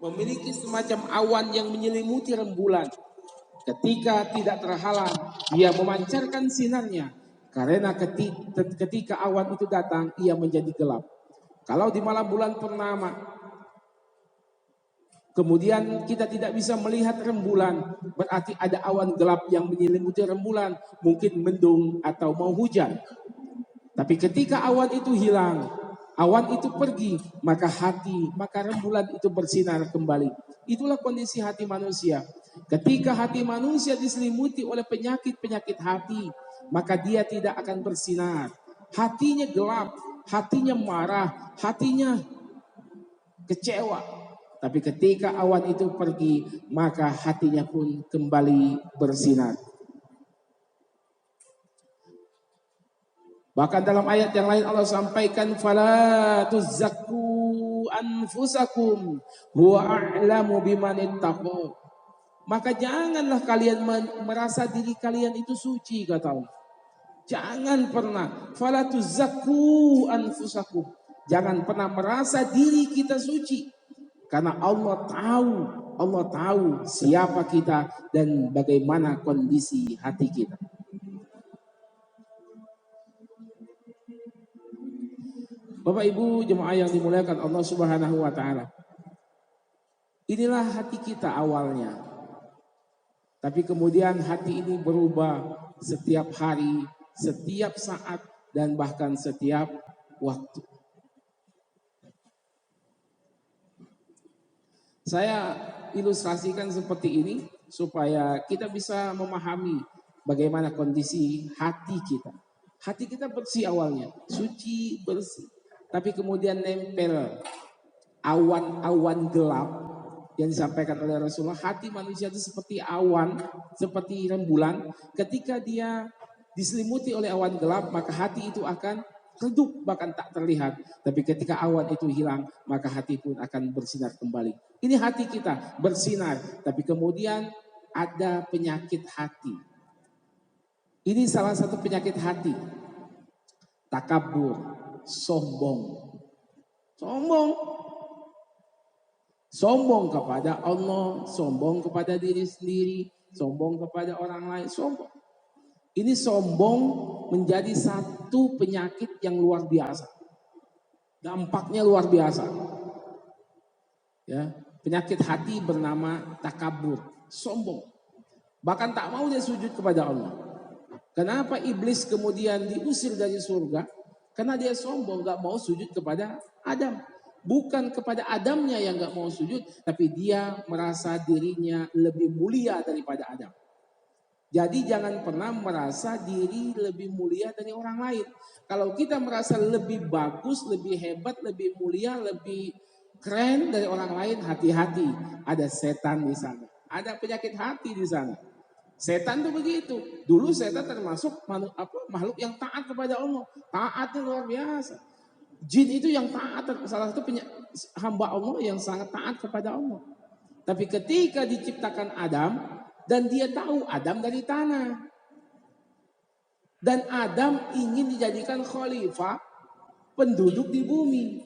memiliki semacam awan yang menyelimuti rembulan. Ketika tidak terhalang, ia memancarkan sinarnya. Karena ketika awan itu datang, ia menjadi gelap. Kalau di malam bulan purnama, kemudian kita tidak bisa melihat rembulan, berarti ada awan gelap yang menyelimuti rembulan, mungkin mendung atau mau hujan. Tapi ketika awan itu hilang, awan itu pergi, maka rembulan itu bersinar kembali. Itulah kondisi hati manusia. Ketika hati manusia diselimuti oleh penyakit-penyakit hati, maka dia tidak akan bersinar. Hatinya gelap, hatinya marah, hatinya kecewa. Tapi ketika awan itu pergi, maka hatinya pun kembali bersinar. Bahkan dalam ayat yang lain Allah sampaikan, fala tuzakku anfusakum huwa a'lamu biman ittaqo. Maka janganlah kalian merasa diri kalian itu suci, kata Allah. Jangan pernah fala tuzakku anfusakum. Jangan pernah merasa diri kita suci. Karena Allah tahu siapa kita dan bagaimana kondisi hati kita. Bapak Ibu jemaah yang dimuliakan Allah Subhanahu wa taala. Inilah hati kita awalnya. Tapi kemudian hati ini berubah setiap hari, setiap saat, dan bahkan setiap waktu. Saya ilustrasikan seperti ini supaya kita bisa memahami bagaimana kondisi hati kita. Hati kita bersih awalnya, suci, bersih. Tapi kemudian nempel awan-awan gelap yang disampaikan oleh Rasulullah. Hati manusia itu seperti awan, seperti rembulan. Ketika dia diselimuti oleh awan gelap, maka hati itu akan redup, bahkan tak terlihat. Tapi ketika awan itu hilang, maka hati pun akan bersinar kembali. Ini hati kita bersinar, tapi kemudian ada penyakit hati. Ini salah satu penyakit hati. Takabur, sombong. Sombong kepada Allah, sombong kepada diri sendiri, sombong kepada orang lain, sombong. Ini sombong menjadi satu penyakit yang luar biasa. Dampaknya luar biasa. Ya, penyakit hati bernama takabur, sombong. Bahkan tak mau dia sujud kepada Allah. Kenapa iblis kemudian diusir dari surga? Karena dia sombong, gak mau sujud kepada Adam. Bukan kepada Adamnya yang gak mau sujud, tapi dia merasa dirinya lebih mulia daripada Adam. Jadi jangan pernah merasa diri lebih mulia dari orang lain. Kalau kita merasa lebih bagus, lebih hebat, lebih mulia, lebih keren dari orang lain, hati-hati. Ada setan di sana. Ada penyakit hati di sana. Setan tuh begitu. Dulu setan termasuk makhluk yang taat kepada Allah. Taatnya luar biasa. Jin itu yang taat, salah satu hamba Allah yang sangat taat kepada Allah. Tapi ketika diciptakan Adam, dan dia tahu Adam dari tanah. Dan Adam ingin dijadikan khalifah, penduduk di bumi.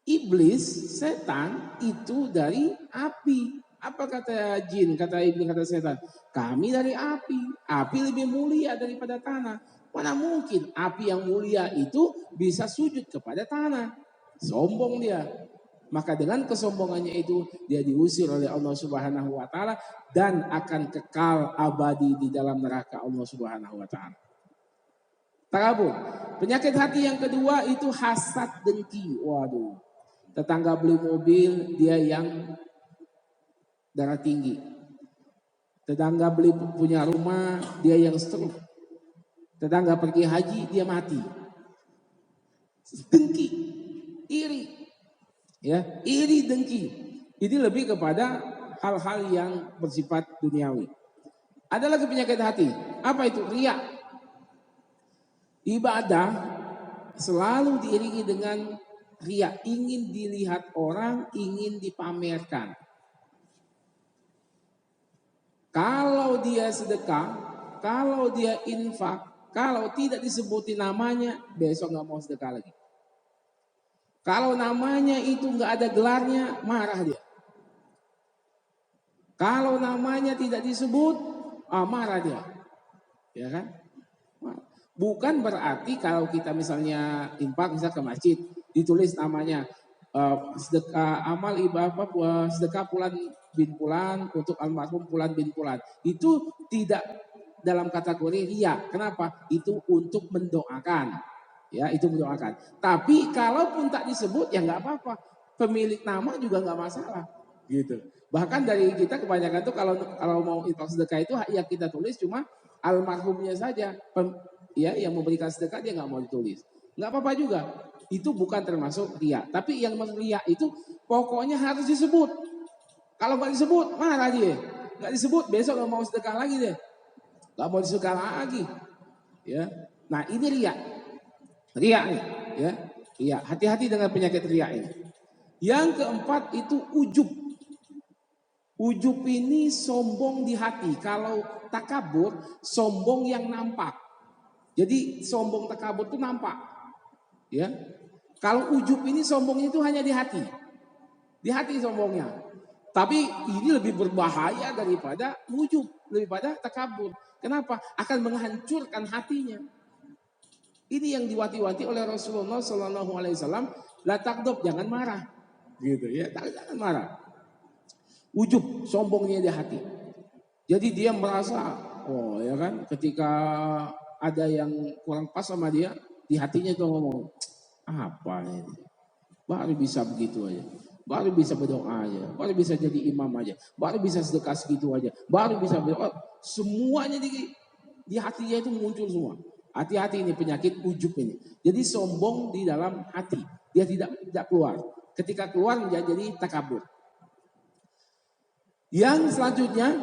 Iblis, setan itu dari api. Apa kata jin, kata iblis, kata setan? Kami dari api. Api lebih mulia daripada tanah. Mana mungkin api yang mulia itu bisa sujud kepada tanah. Sombong dia. Maka dengan kesombongannya itu dia diusir oleh Allah Subhanahu wa taala dan akan kekal abadi di dalam neraka Allah Subhanahu wa taala. Takabur. Penyakit hati yang kedua itu hasad dengki. Waduh. Tetangga beli mobil, dia yang darah tinggi. Tetangga punya rumah, dia yang stroke. Tetangga pergi haji, dia mati. Dengki, iri. Ya, iri, dengki. Ini lebih kepada hal-hal yang bersifat duniawi. Ada lagi penyakit hati. Apa itu? Riya. Ibadah selalu diiringi dengan riya. Ingin dilihat orang, ingin dipamerkan. Kalau dia sedekah, kalau dia infak, kalau tidak disebutin namanya, besok gak mau sedekah lagi. Kalau namanya itu gak ada gelarnya, marah dia. Kalau namanya tidak disebut, marah dia. Ya kan? Bukan berarti kalau kita misalnya infak misal ke masjid, ditulis namanya sedekah amal ibadah sedekah Fulan bin Fulan untuk almarhum Fulan bin Fulan. Itu tidak dalam kategori riya. Kenapa? Itu untuk mendoakan. Ya, itu mendoakan. Tapi kalaupun tak disebut ya nggak apa-apa. Pemilik nama juga nggak masalah. Gitu. Bahkan dari kita kebanyakan tuh kalau mau infak sedekah itu ya kita tulis cuma almarhumnya saja. Ya, yang memberikan sedekah dia nggak mau ditulis. Nggak apa-apa juga. Itu bukan termasuk riya. Tapi yang riya itu pokoknya harus disebut. Kalau nggak disebut, marah dia. Nggak disebut, besok nggak mau sedekah lagi deh. Nggak mau sedekah lagi. Ya. Nah ini riya. Riya nih. Ya. Riya. Hati-hati dengan penyakit riya ini. Yang keempat itu ujub. Ujub ini sombong di hati. Kalau takabur, sombong yang nampak. Jadi sombong takabur itu nampak. Ya. Kalau ujub ini sombongnya itu hanya di hati. Di hati sombongnya. Tapi ini lebih berbahaya daripada ujub, daripada takabur. Kenapa? Akan menghancurkan hatinya. Ini yang diwati-wati oleh Rasulullah SAW. La takdob, jangan marah. Gitu ya, jangan marah. Ujub, sombongnya di hati. Jadi dia merasa, oh ya kan, ketika ada yang kurang pas sama dia, di hatinya itu ngomong, apa ini? Baru bisa begitu aja. Baru bisa berdoa aja. Baru bisa jadi imam aja. Baru bisa sedekah segitu aja. Baru bisa berdoa. Semuanya di hatinya itu muncul semua. Hati-hati ini penyakit ujub ini. Jadi sombong di dalam hati. Dia tidak keluar. Ketika keluar menjadi takabur. Yang selanjutnya,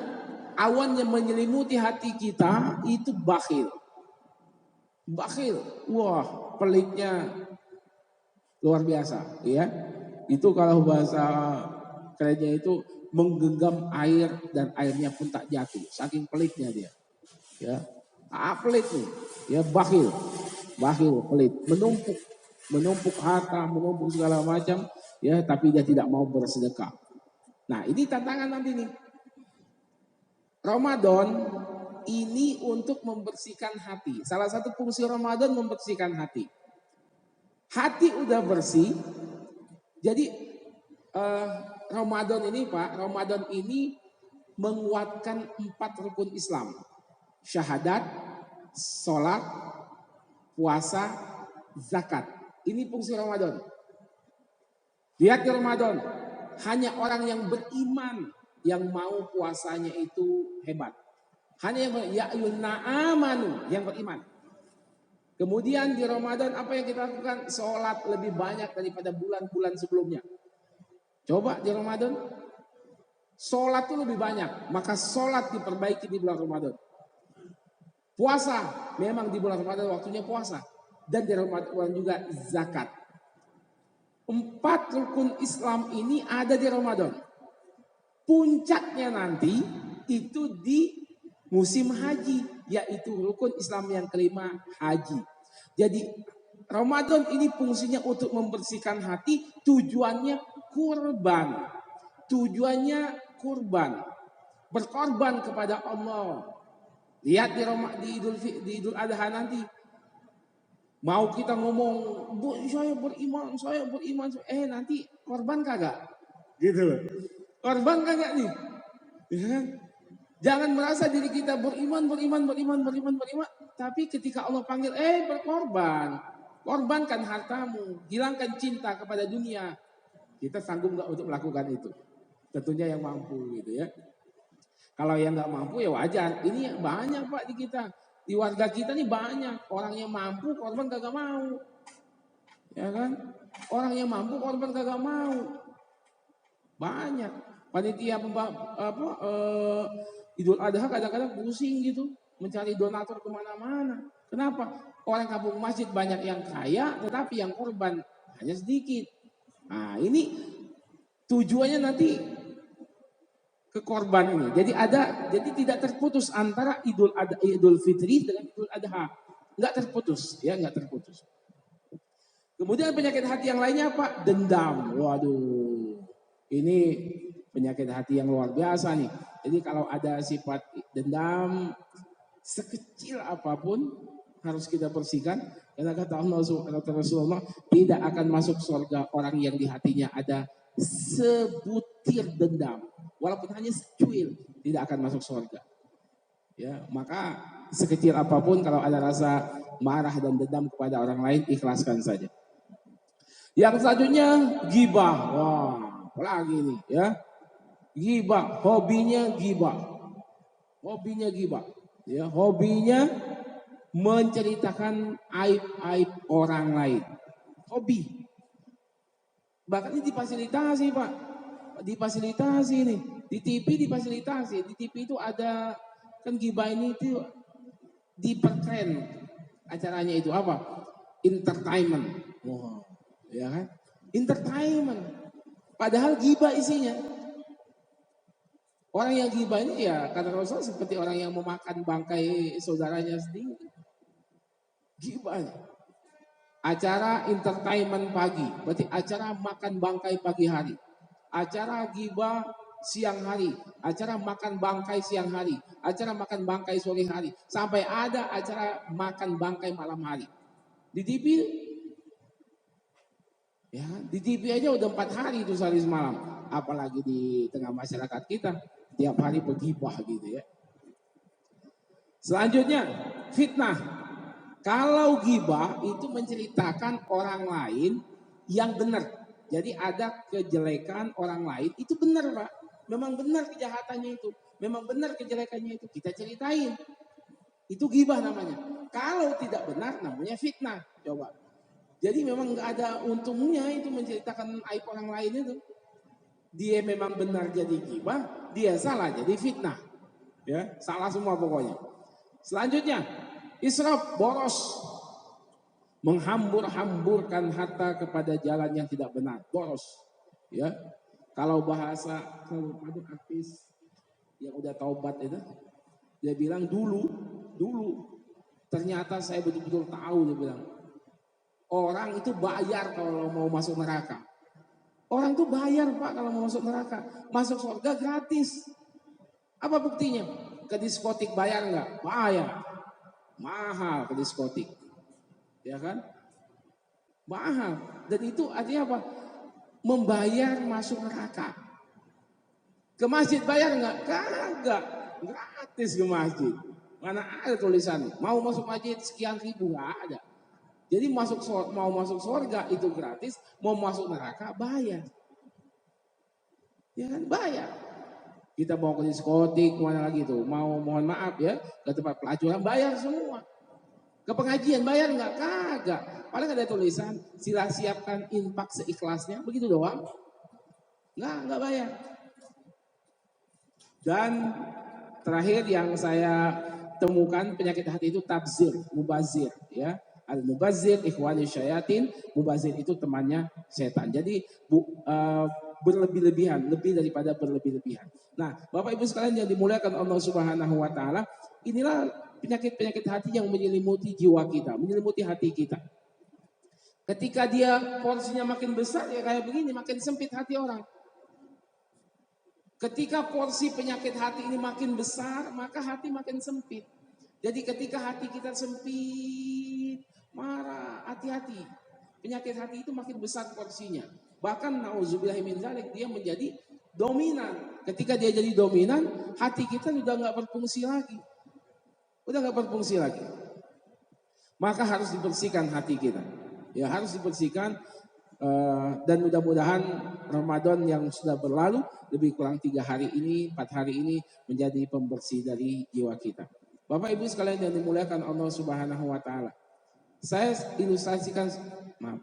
awan yang menyelimuti hati kita itu bakhil. Bakhil, wah pelitnya luar biasa, ya. Itu kalau bahasa kerennya itu menggenggam air dan airnya pun tak jatuh, saking pelitnya dia. Ya, pelit nih, ya bakhil, pelit, menumpuk harta, menumpuk segala macam, ya. Tapi dia tidak mau bersedekah. Nah, ini tantangan nanti nih. Ramadan ini untuk membersihkan hati. Salah satu fungsi Ramadan membersihkan hati. Hati udah bersih. Jadi Ramadan ini Pak, Ramadan ini menguatkan 4 rukun Islam. Syahadat, sholat, puasa, zakat. Ini fungsi Ramadan. Lihat di Ramadan, hanya orang yang beriman yang mau puasanya itu hebat. Hanya yang amanu, yang beriman. Kemudian di Ramadan apa yang kita lakukan? Sholat lebih banyak daripada bulan-bulan sebelumnya. Coba di Ramadan, sholat itu lebih banyak. Maka sholat diperbaiki di bulan Ramadan. Puasa, memang di bulan Ramadan waktunya puasa. Dan di Ramadan juga zakat. 4 rukun Islam ini ada di Ramadan. Puncaknya nanti itu di musim haji, yaitu rukun Islam yang kelima, haji. Jadi Ramadan ini fungsinya untuk membersihkan hati, tujuannya kurban. Tujuannya kurban. Berkorban kepada Allah. Lihat di Idul Adha nanti. Mau kita ngomong, saya beriman. Nanti korban kagak? Gitu loh. Korban kagak nih? Ya kan? Jangan merasa diri kita beriman. Tapi ketika Allah panggil, berkorban. Korbankan hartamu. Hilangkan cinta kepada dunia. Kita sanggup gak untuk melakukan itu? Tentunya yang mampu gitu ya. Kalau yang gak mampu ya wajar. Ini banyak Pak di kita. Di warga kita nih banyak. Orang yang mampu korban kagak mau. Ya kan? Orang yang mampu korban kagak mau. Banyak. Panitia Idul Adha kadang-kadang pusing gitu. Mencari donatur kemana-mana. Kenapa? Orang kampung masjid banyak yang kaya. Tetapi yang korban hanya sedikit. Nah ini tujuannya nanti ke korban ini. Jadi tidak terputus antara Idul Fitri dengan Idul Adha. Enggak terputus, ya enggak terputus. Kemudian penyakit hati yang lainnya apa? Dendam. Waduh. Ini penyakit hati yang luar biasa nih. Jadi kalau ada sifat dendam sekecil apapun harus kita bersihkan. Karena kata Allah kata Rasulullah, tidak akan masuk surga orang yang di hatinya ada sebutir dendam, walaupun hanya secuil, tidak akan masuk surga. Ya, maka sekecil apapun kalau ada rasa marah dan dendam kepada orang lain, ikhlaskan saja. Yang selanjutnya ghibah. Wah, apalagi nih ya. Ghibah, hobinya ghibah. Hobinya ghibah. Ya, hobinya menceritakan aib-aib orang lain. Hobi. Bahkan ini difasilitasi, Pak. Difasilitasi nih. Di TV difasilitasi. Di TV itu ada, kan ghibah ini itu diperkeren. Acaranya itu apa? Entertainment. Wow. Ya kan? Entertainment. Padahal ghibah isinya. Orang yang ghibah ini ya kata Rasul seperti orang yang memakan bangkai saudaranya sendiri. Ghibah. Acara entertainment pagi, berarti acara makan bangkai pagi hari. Acara ghibah siang hari, acara makan bangkai siang hari, acara makan bangkai sore hari, sampai ada acara makan bangkai malam hari. Di TV ya, di TV aja udah 4 hari itu sehari semalam, apalagi di tengah masyarakat kita. Tiap hari bergibah gitu ya. Selanjutnya fitnah. Kalau gibah itu menceritakan orang lain yang benar. Jadi ada kejelekan orang lain itu benar, Pak. Memang benar kejahatannya itu. Memang benar kejelekannya itu. Kita ceritain. Itu gibah namanya. Kalau tidak benar namanya fitnah. Coba. Jadi memang nggak ada untungnya itu menceritakan aib orang lain itu. Dia memang benar jadi gibah, dia salah jadi fitnah. Ya, salah semua pokoknya. Selanjutnya, israf, boros. Menghambur-hamburkan harta kepada jalan yang tidak benar, boros. Ya. Kalau bahasa ada artis yang udah taubat itu, dia bilang dulu ternyata saya betul-betul tahu, dia bilang. Orang itu bayar kalau mau masuk neraka. Orang tuh bayar, Pak, kalau mau masuk neraka. Masuk surga gratis. Apa buktinya? Ke diskotik bayar nggak? Bayar. Mahal ke diskotik. Ya kan? Mahal. Dan itu artinya apa? Membayar masuk neraka. Ke masjid bayar nggak? Kagak. Gratis ke masjid. Mana ada tulisan mau masuk masjid sekian ribu, nggak ada. Jadi mau masuk surga itu gratis, mau masuk neraka bayar. Ya kan bayar. Kita mau ke diskotik, mana lagi tuh, mau mohon maaf ya, ke tempat pelacuran bayar semua. Ke pengajian bayar nggak? Kagak. Paling ada tulisan, sila siapkan infak seikhlasnya, begitu doang. Nggak bayar. Dan terakhir yang saya temukan penyakit hati itu tabzir, mubazir ya. Al-mubazir, ikhwani syayatin, mubazir itu temannya setan. Jadi berlebih-lebihan, lebih daripada berlebih-lebihan. Nah, Bapak Ibu sekalian yang dimuliakan Allah Subhanahu wa taala, inilah penyakit-penyakit hati yang menyelimuti jiwa kita, menyelimuti hati kita. Ketika dia porsinya makin besar ya kayak begini, makin sempit hati orang. Ketika porsi penyakit hati ini makin besar, maka hati makin sempit. Jadi ketika hati kita sempit, marah, hati-hati. Penyakit hati itu makin besar porsinya. Bahkan nauzubillahi min dzalik, dia menjadi dominan. Ketika dia jadi dominan, hati kita sudah nggak berfungsi lagi. Udah nggak berfungsi lagi. Maka harus dibersihkan hati kita. Ya harus dibersihkan. Dan mudah-mudahan Ramadan yang sudah berlalu, lebih kurang 3 hari ini, 4 hari ini menjadi pembersih dari jiwa kita. Bapak Ibu sekalian yang dimuliakan Allah Subhanahu wa taala. Saya ilustrasikan, maaf.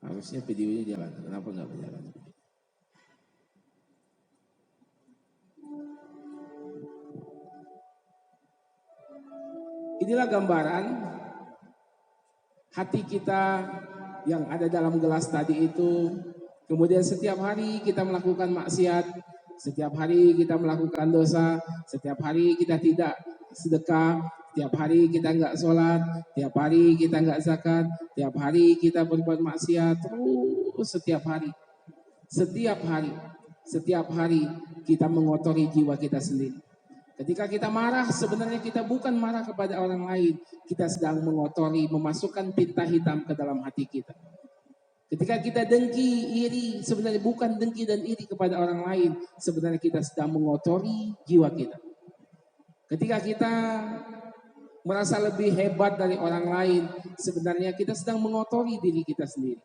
Harusnya videonya jalan, kenapa nggak berjalan? Inilah gambaran hati kita yang ada dalam gelas tadi itu. Kemudian setiap hari kita melakukan maksiat, Setiap hari kita melakukan dosa, setiap hari kita tidak sedekah, tiap hari kita nggak sholat, tiap hari kita nggak zakat, tiap hari kita berbuat maksiat, terus setiap hari, setiap hari, setiap hari kita mengotori jiwa kita sendiri. Ketika kita marah, sebenarnya kita bukan marah kepada orang lain, kita sedang mengotori, memasukkan tinta hitam ke dalam hati kita. Ketika kita dengki, iri, sebenarnya bukan dengki dan iri kepada orang lain, sebenarnya kita sedang mengotori jiwa kita. Ketika kita merasa lebih hebat dari orang lain, sebenarnya kita sedang mengotori diri kita sendiri.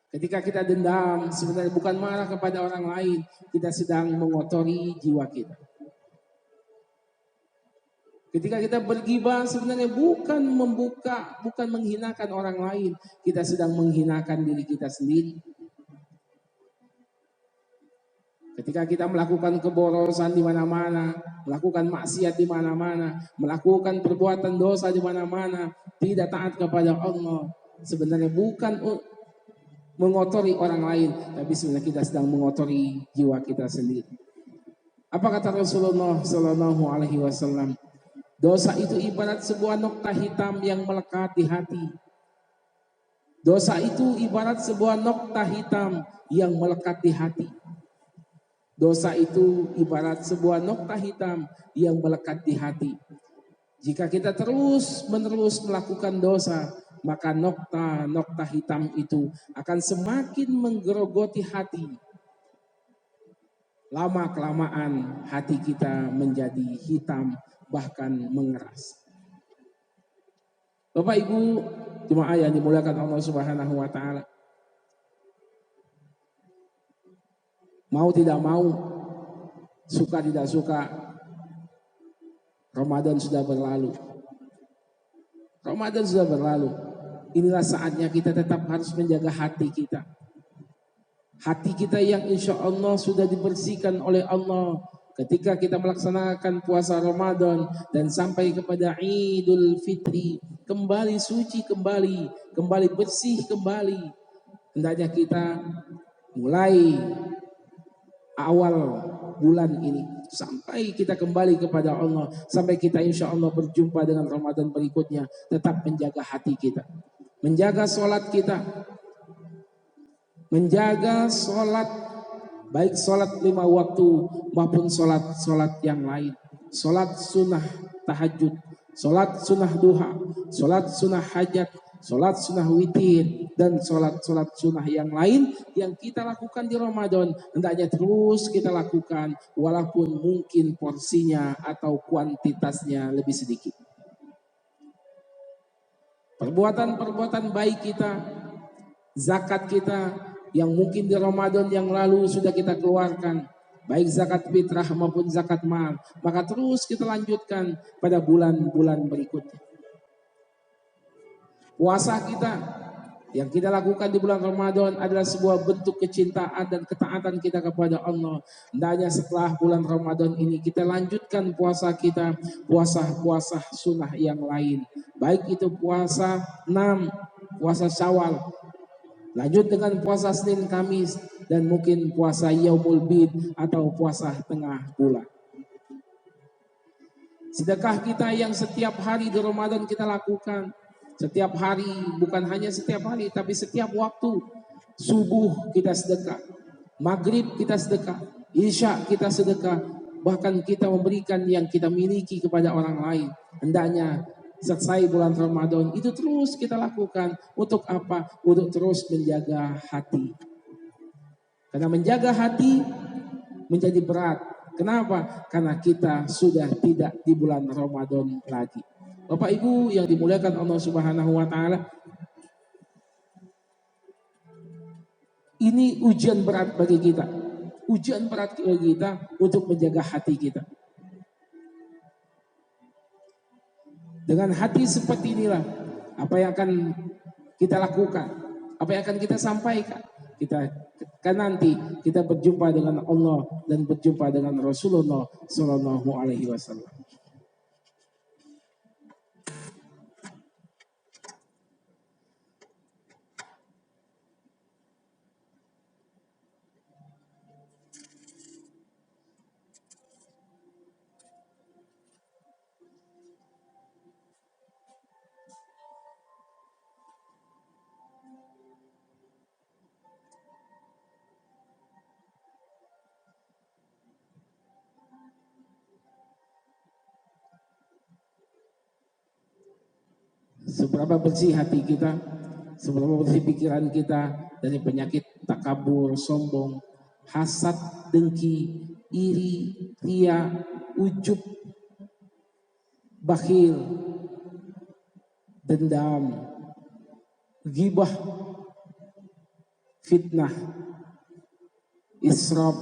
Ketika kita dendam, sebenarnya bukan marah kepada orang lain, kita sedang mengotori jiwa kita. Ketika kita bergibah, sebenarnya bukan menghinakan orang lain, kita sedang menghinakan diri kita sendiri. Ketika kita melakukan keborosan di mana-mana, melakukan maksiat di mana-mana, melakukan perbuatan dosa di mana-mana, tidak taat kepada Allah, sebenarnya bukan mengotori orang lain, tapi sebenarnya kita sedang mengotori jiwa kita sendiri. Apa kata Rasulullah Sallallahu Alaihi Wasallam? Dosa itu ibarat sebuah nokta hitam yang melekat di hati. Dosa itu ibarat sebuah nokta hitam yang melekat di hati. Dosa itu ibarat sebuah nokta hitam yang melekat di hati. Jika kita terus-menerus melakukan dosa, maka nokta hitam itu akan semakin menggerogoti hati. Lama-kelamaan hati kita menjadi hitam, bahkan mengeras. Bapak Ibu jemaah yang dimuliakan Allah Subhanahu wa taala. Mau tidak mau, suka tidak suka, Ramadan sudah berlalu. Ramadan sudah berlalu. Inilah saatnya kita tetap harus menjaga hati kita. Hati kita yang insya Allah sudah dibersihkan oleh Allah ketika kita melaksanakan puasa Ramadan dan sampai kepada Idul Fitri, kembali suci kembali bersih kembali. Hendaknya kita mulai awal bulan ini sampai kita kembali kepada Allah, sampai kita insya Allah berjumpa dengan Ramadan berikutnya, tetap menjaga hati kita, menjaga sholat kita, menjaga sholat, baik sholat 5 waktu maupun sholat yang lain. Sholat sunnah tahajud, sholat sunnah duha, sholat sunnah hajat, sholat sunnah witir, dan sholat sunnah yang lain yang kita lakukan di Ramadan. Hendaknya terus kita lakukan walaupun mungkin porsinya atau kuantitasnya lebih sedikit. Perbuatan-perbuatan baik kita, zakat kita yang mungkin di Ramadan yang lalu sudah kita keluarkan, baik zakat fitrah maupun zakat mal, maka terus kita lanjutkan pada bulan-bulan berikutnya. Puasa kita yang kita lakukan di bulan Ramadan adalah sebuah bentuk kecintaan dan ketaatan kita kepada Allah. Hendaknya setelah bulan Ramadan ini kita lanjutkan puasa kita, puasa sunnah yang lain, baik itu puasa 6, puasa Syawal, lanjut dengan puasa Senin Kamis, dan mungkin puasa Yaumul Bid atau puasa tengah bulan. Sedekah kita yang setiap hari di Ramadan kita lakukan, setiap hari, bukan hanya setiap hari tapi setiap waktu. Subuh kita sedekah, maghrib kita sedekah, isya kita sedekah, bahkan kita memberikan yang kita miliki kepada orang lain. Hendaknya selesai bulan Ramadan itu terus kita lakukan. Untuk apa? Untuk terus menjaga hati. Karena menjaga hati menjadi berat. Kenapa? Karena kita sudah tidak di bulan Ramadan lagi. Bapak Ibu yang dimuliakan Allah Subhanahu wa taala, ini ujian berat bagi kita. Ujian berat bagi kita untuk menjaga hati kita. Dengan hati seperti inilah apa yang akan kita lakukan, apa yang akan kita sampaikan. Kita kan nanti kita berjumpa dengan Allah dan berjumpa dengan Rasulullah Sallallahu Alaihi Wasallam. seberapa bersih hati kita, seberapa bersih pikiran kita dari penyakit takabur, sombong, hasad, dengki, iri, ria, ujub, bakhil, dendam, ghibah, fitnah, israf,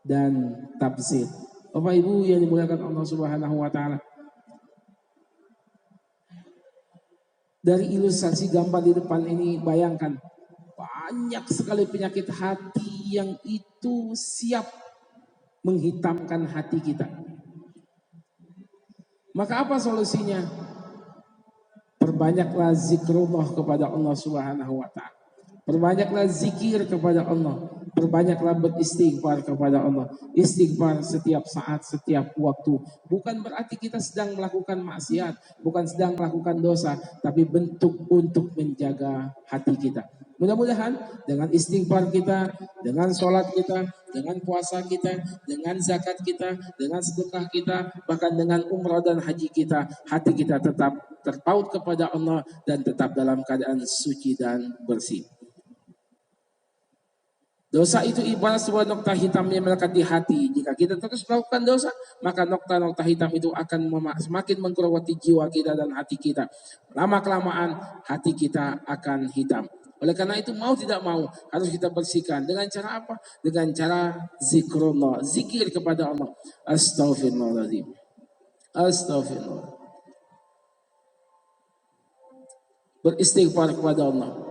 dan tabzir. Bapak Ibu yang dimuliakan Allah Subhanahu wa taala. Dari ilustrasi gambar di depan ini, bayangkan banyak sekali penyakit hati yang itu siap menghitamkan hati kita. Maka apa solusinya? Perbanyaklah zikrullah kepada Allah Subhanahu wa taala. Perbanyaklah zikir kepada Allah. Perbanyaklah beristighfar kepada Allah. Istighfar setiap saat, setiap waktu. Bukan berarti kita sedang melakukan maksiat, bukan sedang melakukan dosa, tapi bentuk untuk menjaga hati kita. Mudah-mudahan dengan istighfar kita, dengan sholat kita, dengan puasa kita, dengan zakat kita, dengan sedekah kita, bahkan dengan umrah dan haji kita, hati kita tetap terpaut kepada Allah dan tetap dalam keadaan suci dan bersih. Dosa itu ibarat sebuah nokta hitam yang melekat di hati. Jika kita terus melakukan dosa, maka nokta-nokta hitam itu akan semakin menggerogoti jiwa kita dan hati kita. Lama-kelamaan hati kita akan hitam. Oleh karena itu mau tidak mau harus kita bersihkan. Dengan cara apa? Dengan cara zikrullah, zikir kepada Allah. Astaghfirullahaladzim. Astaghfirullah. Beristighfar kepada Allah.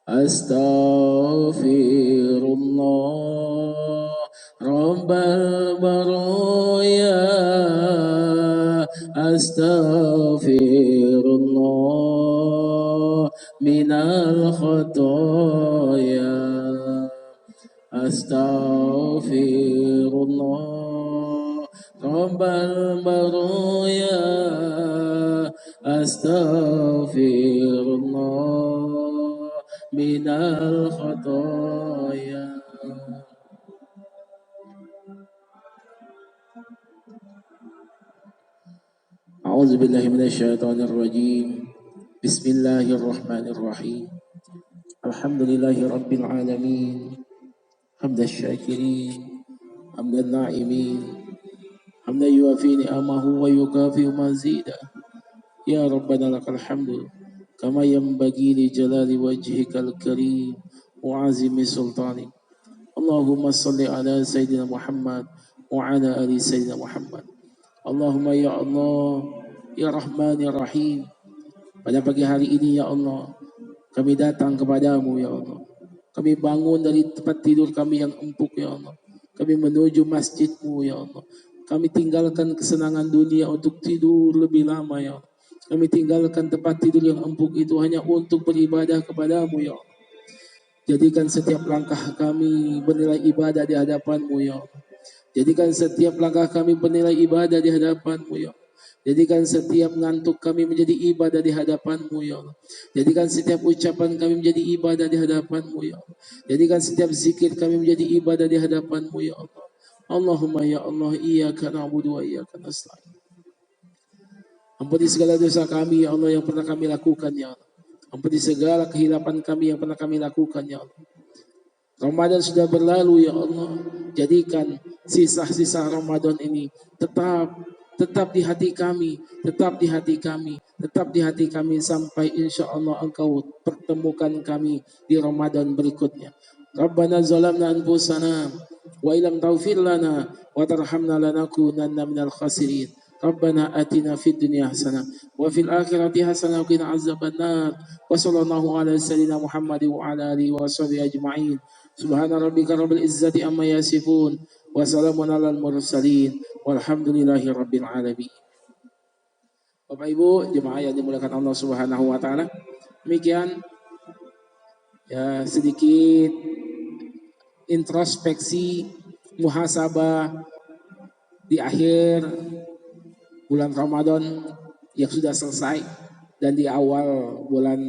Astaghfirullah Rabbal baraya. Astaghfirullah minal khataya. Astaghfirullah Rabbal baraya. Astaghfirullah minal khataya. A'udzu billahi minasyaitonir rajim. Bismillahirrahmanirrahim. Alhamdulillahi rabbil alamin. Hamdan syakirin, hamdan na'imin, hamdan yuafi ni'amahu wa yukafi mazida. Ya Rabbana lakal hamdu kama yanbaghi li jalali wajhikal karim wa azimi sultani. Allahumma salli ala Sayyidina Muhammad wa ala ali Sayyidina Muhammad. Allahumma ya Allah, ya Rahman ya Rahim. Pada pagi hari ini ya Allah, kami datang kepadamu ya Allah. Kami bangun dari tempat tidur kami yang empuk ya Allah. Kami menuju masjidmu ya Allah. Kami tinggalkan kesenangan dunia untuk tidur lebih lama ya Allah. Kami tinggalkan tempat tidur yang empuk itu hanya untuk beribadah kepadamu ya Allah. Jadikan setiap langkah kami bernilai ibadah di hadapanmu ya Allah. Jadikan setiap langkah kami bernilai ibadah di hadapanmu ya Allah. Jadikan setiap ngantuk kami menjadi ibadah di hadapanmu ya Allah. Jadikan setiap ucapan kami menjadi ibadah di hadapanmu ya Allah. Jadikan setiap zikir kami menjadi ibadah di hadapanmu ya Allah. Allahumma ya Allah, iyyaka na'budu wa iyyaka nasta'in. Ampuni segala dosa kami ya Allah yang pernah kami lakukan ya Allah. Ampuni segala kehilapan kami yang pernah kami lakukan ya Allah. Ramadan sudah berlalu ya Allah. Jadikan sisa-sisa Ramadan ini tetap di hati kami, tetap di hati kami, tetap di hati kami sampai insya Allah Engkau pertemukan kami di Ramadan berikutnya. Rabbana zalamna anfusana wa illam taghfir lana wa tarhamna lanakunanna minal khasirin. Rabbana atina fid dunya hasanah wa fil akhirati hasanah wa qina azabannar. Wa sallallahu ala sayyidina Muhammad wa ala alihi wa sahbihi ajma'in. Subhana rabbika rabbil izzati amma yasifun wa salamun alal mursalin walhamdulillahi rabbil alamin. Bapak Ibu jemaah yang dimuliakan Allah Subhanahu wa taala, demikian ya sedikit introspeksi muhasabah di akhir bulan Ramadan yang sudah selesai dan di awal bulan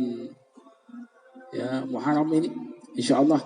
ya Muharram ini insyaallah